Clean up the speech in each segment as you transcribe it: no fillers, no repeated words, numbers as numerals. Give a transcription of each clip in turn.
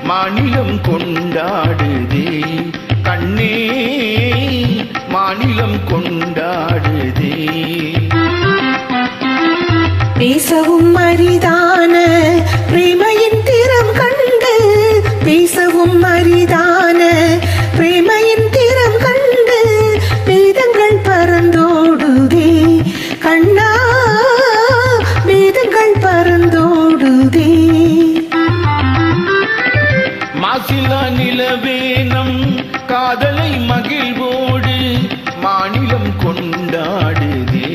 மாநிலம் கொண்டாடுதே கண்ணே மாநிலம் கொண்டாடுதே. பேசவும் அரிதான பிரேமையின் திறம் கண்டு பேசவும் அரிதான பிரேமையின் திறம் கண்டு வேதங்கள் பறந்தோடுதே கண்ணா வேதங்கள் பறந்தோடுதே. மாசிலா நிலவேனம் காதலை மகிழ்வோடு மாநிலம் கொண்டாடுதே.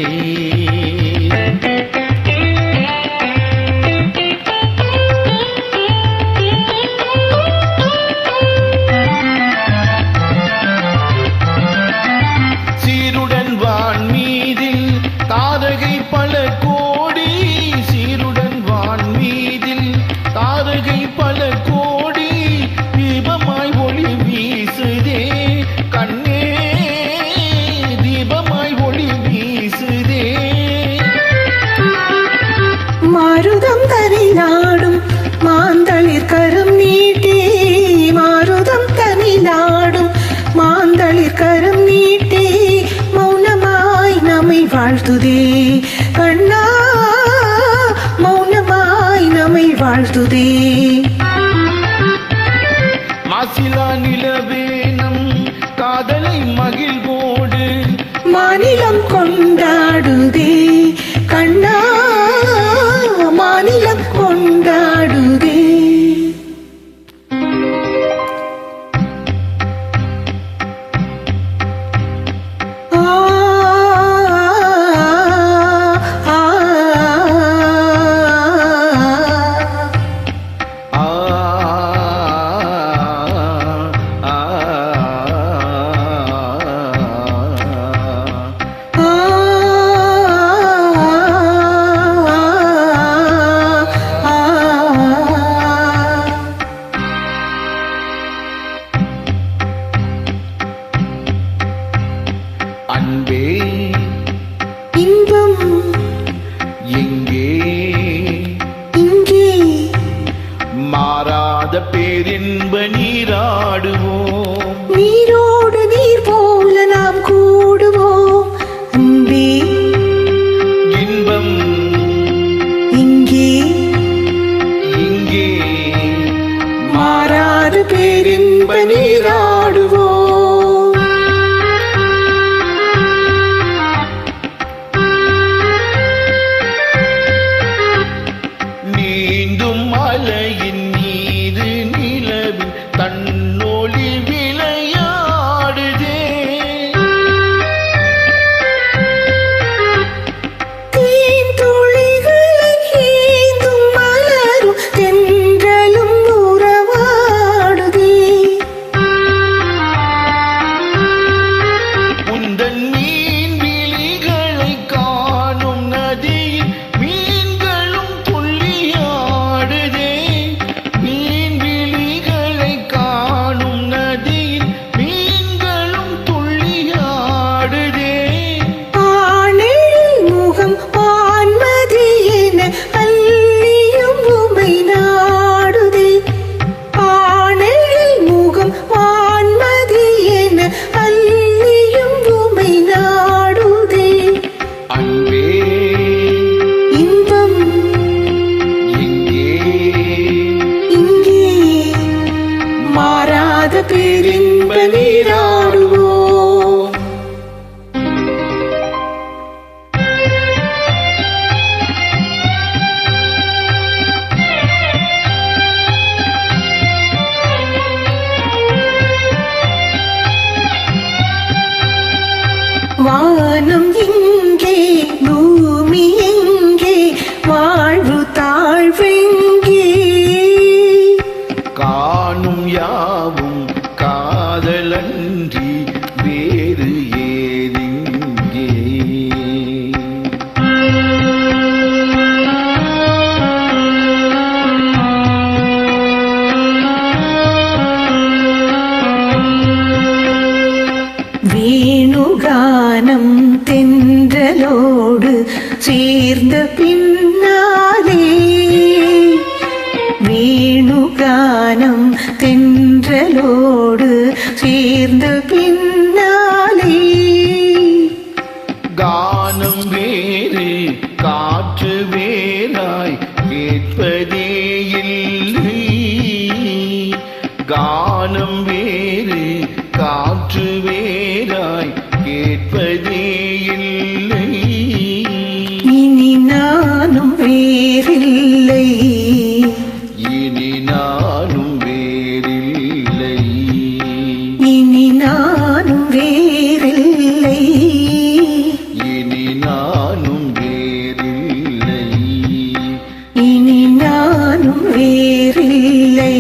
சீருடன் வான் மீதில் தாரகை பல கோடி சீருடன் வான் மீதில் தாரகை பல கோடி தீபமாய் ஒளி வீசுதே கண்ணே தீபமாய் ஒளி வீசுதே. மாருதம் தனிநாடும் மாந்தளிர் கரம் நீட்டி மாருதம் தனிநாடும் மாந்தளிர் கரம் நீட்டி மௌனமாய் நம்மை வாழ்த்துதே கண்ணா மௌனமாய் நம்மை வாழ்த்துதே. மாசிலா நிலவேனம் காதலை மகிழ்வோடு மாநிலம் கொண்டாடுதே கண்ணா மாநிலம் கொண்டாடுதே. அன்பே இன்பம் எங்கே இங்கே மாறாத பேரின்ப நீராடுவோம் நீரோடு நீர் போல நாம் கூடுவோம் அன்பே இன்பம் இங்கே இங்கே மாறாத பேரின்ப நீராடுவோம். நீந்தும் மலையின் நீரு நிலவில் தன்னொளி விளையாடுதே தீந்துளிகளை ஏந்தும் மலரும் தென்றலும் உறவாடுதே உந்தன் மீன் விழிகளை காணும் நதியில் மீன்களும் துள்ளியாடுதே மீன் விழிகளை காணும் நதியில் மீன்களும் துள்ளியாடுதே. ஆனெழில் முகம் வான்மதி என அல்லியும் உமை நாடுதே ஆனெழில் முகம் வான்மதி என அல்லியும் உமை நாடுதே. அன்பே இன்பம் எங்கே இங்கே மாறாத பேரின்ப நீராடுவோம். வானம் எங்கே பூமி எங்கே வாழ்வு தாழ்வெங்கே காணும் யாவும் காதலன்றி வேறு ஏதிங்கே. வேணுகானம் தென்றலோடு சேர்ந்த பின்னாலே வேணுகானம் கானம் தென்றலோடு சேர்ந்த பின்னாலே கானம் வேறு காற்று வேறாய் கேட்பதே இல்லை. கானம் வேறு காற்று வேறாய் கேட்பதே இல்லை. இனி நானும் வேறில்லை, இனி நானும் வேறில்லை. இனி நானும் வேறில்லை, இனி நானும் வேறில்லை. இனி நானும் வேறில்லை.